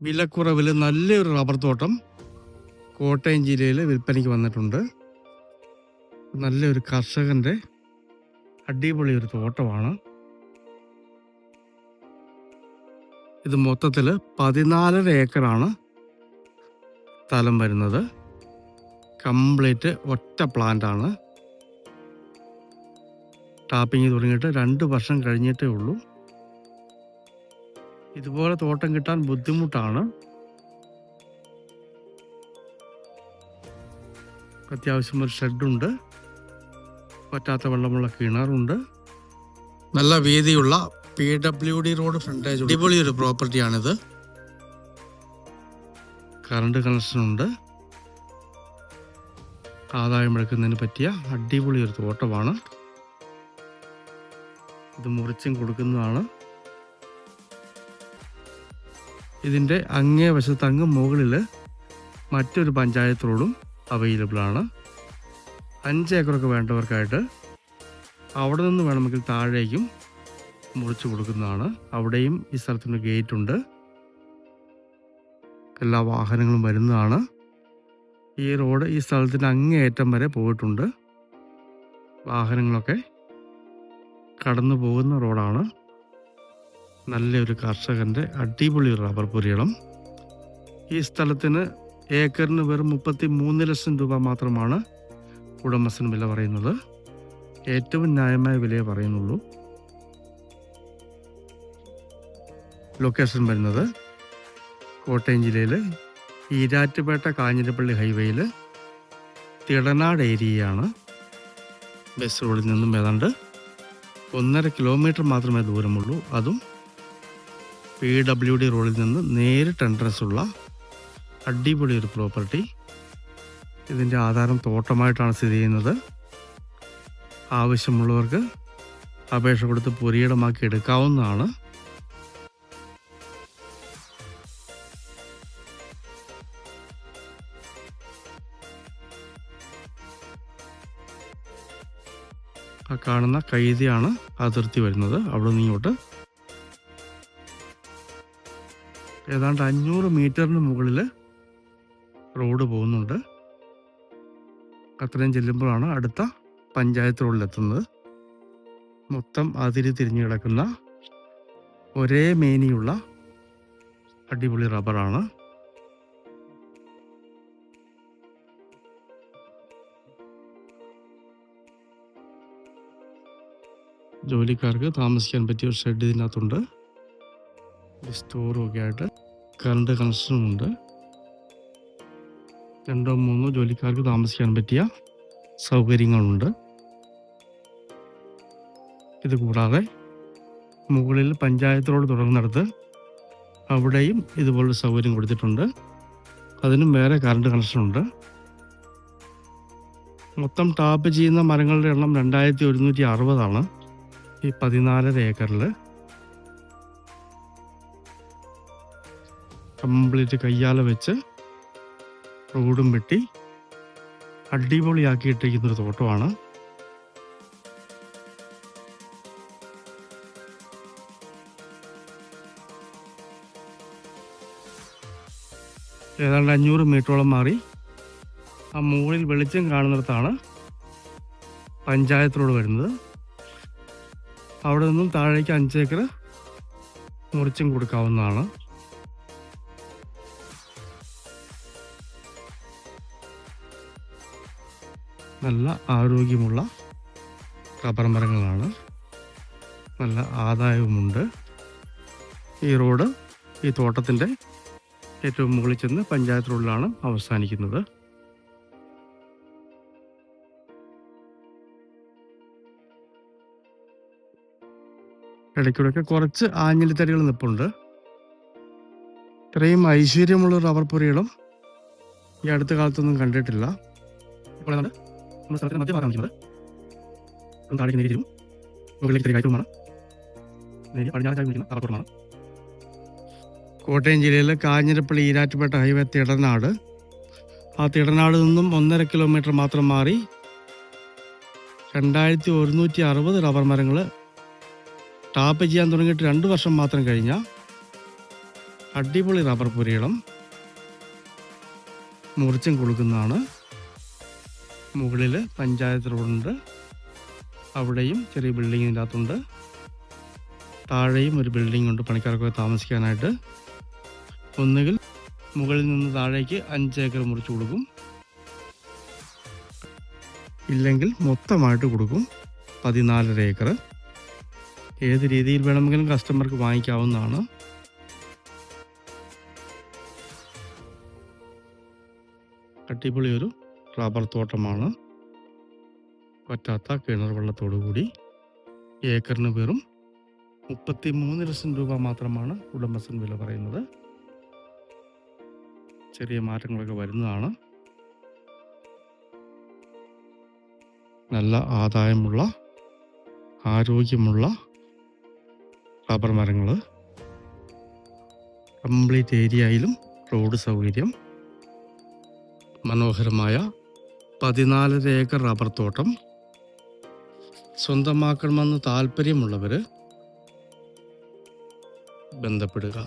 വിലക്കുറവിൽ നല്ലൊരു റബ്ബർ തോട്ടം കോട്ടയം ജില്ലയിൽ വിൽപ്പനയ്ക്ക് വന്നിട്ടുണ്ട്. നല്ലൊരു കർഷകൻ്റെ അടിപൊളി ഒരു തോട്ടമാണ് ഇത്. മൊത്തത്തിൽ 14.5 ഏക്കറാണ് സ്ഥലം വരുന്നത്. കംപ്ലീറ്റ് ഒറ്റ പ്ലാന്റാണ്. ടാപ്പിങ് തുടങ്ങിയിട്ട് 2 വർഷം കഴിഞ്ഞിട്ടേ ഉള്ളൂ. ഇതുപോലെ തോട്ടം കിട്ടാൻ ബുദ്ധിമുട്ടാണ്. അത്യാവശ്യം ഒരു ഷെഡുണ്ട്, പറ്റാത്ത വെള്ളമുള്ള കിണറുണ്ട്, നല്ല വീതിയുള്ള PWD റോഡ് ഫ്രണ്ടേജ്, അടിപൊളി ഒരു പ്രോപ്പർട്ടിയാണിത്. കറണ്ട് കണക്ഷനുണ്ട്. ആദായം എടുക്കുന്നതിന് പറ്റിയ അടിപൊളി ഒരു തോട്ടമാണ് ഇത്. മുറിച്ചും കൊടുക്കുന്നതാണ്. ഇതിൻ്റെ അങ്ങേ വശത്ത് അങ്ങ് മുകളിൽ മറ്റൊരു പഞ്ചായത്ത് റോഡും അവൈലബിൾ ആണ്. 5 ഏക്കറൊക്കെ വേണ്ടവർക്കായിട്ട് അവിടെ നിന്ന് വേണമെങ്കിൽ താഴേക്കും മുറിച്ച് കൊടുക്കുന്നതാണ്. അവിടെയും ഈ സ്ഥലത്തിന് ഗേറ്റ് ഉണ്ട്. എല്ലാ വാഹനങ്ങളും വരുന്നതാണ്. ഈ റോഡ് ഈ സ്ഥലത്തിൻ്റെ അങ്ങേയറ്റം വരെ പോയിട്ടുണ്ട്. വാഹനങ്ങളൊക്കെ കടന്നു പോകുന്ന റോഡാണ്. നല്ലൊരു കർഷകൻ്റെ അടിപൊളി റബ്ബർ പുരയിടം. ഈ സ്ഥലത്തിന് ഏക്കറിന് വെറും 33 ലക്ഷം രൂപ മാത്രമാണ് ഉടമസ്ഥന് വില പറയുന്നത്. ഏറ്റവും ന്യായമായ വിലയെ പറയുന്നുള്ളൂ. ലൊക്കേഷൻ വരുന്നത് കോട്ടയം ജില്ലയിൽ ഈരാറ്റുപേട്ട കാഞ്ഞിരപ്പള്ളി ഹൈവേയിൽ തിടനാട് ഏരിയയാണ്. ബസ് റോഡിൽ നിന്നും ഏതാണ്ട് 1.5 കിലോമീറ്റർ മാത്രമേ ദൂരമുള്ളൂ. അതും PWD റോഡിൽ നിന്ന് നേരിട്ട് എൻട്രൻസ് ഉള്ള അടിപൊളി ഒരു പ്രോപ്പർട്ടി. ഇതിൻ്റെ ആധാരം തോട്ടമായിട്ടാണ് സ്ഥിതി ചെയ്യുന്നത്. ആവശ്യമുള്ളവർക്ക് അപേക്ഷ കൊടുത്ത് പുരയിടമാക്കി എടുക്കാവുന്നതാണ്. ആ കാണുന്ന കൈതിയാണ് അതിർത്തി വരുന്നത്. അവിടെ നിന്ന് ഇങ്ങോട്ട് ഏതാണ്ട് 500 മീറ്ററിന് മുകളിൽ റോഡ് പോകുന്നുണ്ട്. അത്രയും ചെല്ലുമ്പോഴാണ് അടുത്ത പഞ്ചായത്ത് റോഡിലെത്തുന്നത്. മൊത്തം അതിരി തിരിഞ്ഞു കിടക്കുന്ന ഒരേ മേനിയുള്ള അടിപൊളി റബ്ബറാണ്. ജോലിക്കാർക്ക് താമസിക്കാൻ പറ്റിയ ഒരു ഷെഡ് ഇതിനകത്തുണ്ട്. സ്റ്റോറും ഒക്കെ ആയിട്ട് കറണ്ട് കണക്ഷനുമുണ്ട്. 2-3 ജോലിക്കാർക്ക് താമസിക്കാൻ പറ്റിയ സൗകര്യങ്ങളുണ്ട്. ഇത് കൂടാതെ മുകളിൽ പഞ്ചായത്ത് റോഡ് തുടങ്ങുന്നിടത്ത് അവിടെയും ഇതുപോലൊരു സൗകര്യം കൊടുത്തിട്ടുണ്ട്. അതിനും വേറെ കറണ്ട് കണക്ഷനുണ്ട്. മൊത്തം ടാപ്പ് ചെയ്യുന്ന മരങ്ങളുടെ എണ്ണം 2160 ഈ 14.5 ഏക്കറിൽ. കംപ്ലീറ്റ് കയ്യാല വെച്ച് റോഡും വെട്ടി അടിപൊളിയാക്കിയിട്ടിരിക്കുന്നൊരു തോട്ടമാണ്. ഏതാണ്ട് 500 മീറ്ററോളം മാറി ആ മുകളിൽ വെളിച്ചം കാണുന്നിടത്താണ് പഞ്ചായത്ത് റോഡ് വരുന്നത്. അവിടെ നിന്നും താഴേക്ക് 5 ഏക്കർ മുറിച്ചും കൊടുക്കാവുന്നതാണ്. നല്ല ആരോഗ്യമുള്ള റബ്ബർ മരങ്ങളാണ്. നല്ല ആദായവുമുണ്ട്. ഈ റോഡ് ഈ തോട്ടത്തിൻ്റെ ഏറ്റവും മുകളിൽ ചെന്ന് പഞ്ചായത്ത് റോഡിലാണ് അവസാനിക്കുന്നത്. ഇടയ്ക്കൂടെയൊക്കെ കുറച്ച് ആഞ്ഞിലിത്തടികൾ നിൽപ്പുണ്ട്. ഇത്രയും ഐശ്വര്യമുള്ള റബ്ബർ പുരയിടം ഈ അടുത്ത കാലത്തൊന്നും കണ്ടിട്ടില്ല. ഇപ്പോൾ നമ്മുടെ സ്ഥലത്തിന് മധ്യഭാഗം നിൽക്കുന്നത് താഴേക്ക് നേരിയും മുകളിലേക്ക് തിരി കയറ്റവുമാണ്. പടിഞ്ഞാറ് വിളിക്കുന്ന റബ്ബറുമാണ്. കോട്ടയം ജില്ലയിലെ കാഞ്ഞിരപ്പള്ളി ഈരാറ്റുപേട്ട ഹൈവേ തിടനാട്. ആ തിടനാട് നിന്നും 1.5 കിലോമീറ്റർ മാത്രം മാറി 2160 റബ്ബർ മരങ്ങൾ ടാപ്പ് ചെയ്യാൻ തുടങ്ങിയിട്ട് 2 വർഷം മാത്രം കഴിഞ്ഞ അടിപൊളി റബ്ബർ പുരയിടം മുറിച്ചും കൊടുക്കുന്നതാണ്. മുകളിൽ പഞ്ചായത്ത് റോഡുണ്ട്, അവിടെയും ചെറിയ ബിൽഡിംഗ് ഇതിൻ്റെ അകത്തുണ്ട്. താഴെയും ഒരു ബിൽഡിംഗ് ഉണ്ട് പണിക്കാർക്കൊക്കെ താമസിക്കാനായിട്ട്. ഒന്നുകിൽ മുകളിൽ നിന്ന് താഴേക്ക് 5 ഏക്കർ മുറിച്ച് കൊടുക്കും, ഇല്ലെങ്കിൽ മൊത്തമായിട്ട് കൊടുക്കും 14.5 ഏക്കർ. ഏത് രീതിയിൽ വേണമെങ്കിലും കസ്റ്റമർക്ക് വാങ്ങിക്കാവുന്നതാണ്. അടിപൊളി ഒരു റബ്ബർ തോട്ടമാണ്. പറ്റാത്ത കിണർ വെള്ളത്തോടു കൂടി. ഏക്കറിന് വെറും 33 ലക്ഷം രൂപ മാത്രമാണ് ഉടമസ്ഥൻ വില പറയുന്നത്. ചെറിയ മാറ്റങ്ങളൊക്കെ വരുന്നതാണ്. നല്ല ആദായമുള്ള ആരോഗ്യമുള്ള റബ്ബർ മരങ്ങൾ. കംപ്ലീറ്റ് ഏരിയയിലും റോഡ് സൗകര്യം. മനോഹരമായ 14.5 ഏക്കർ റബ്ബർ തോട്ടം സ്വന്തമാക്കണമെന്ന് താല്പര്യമുള്ളവർ ബന്ധപ്പെടുക.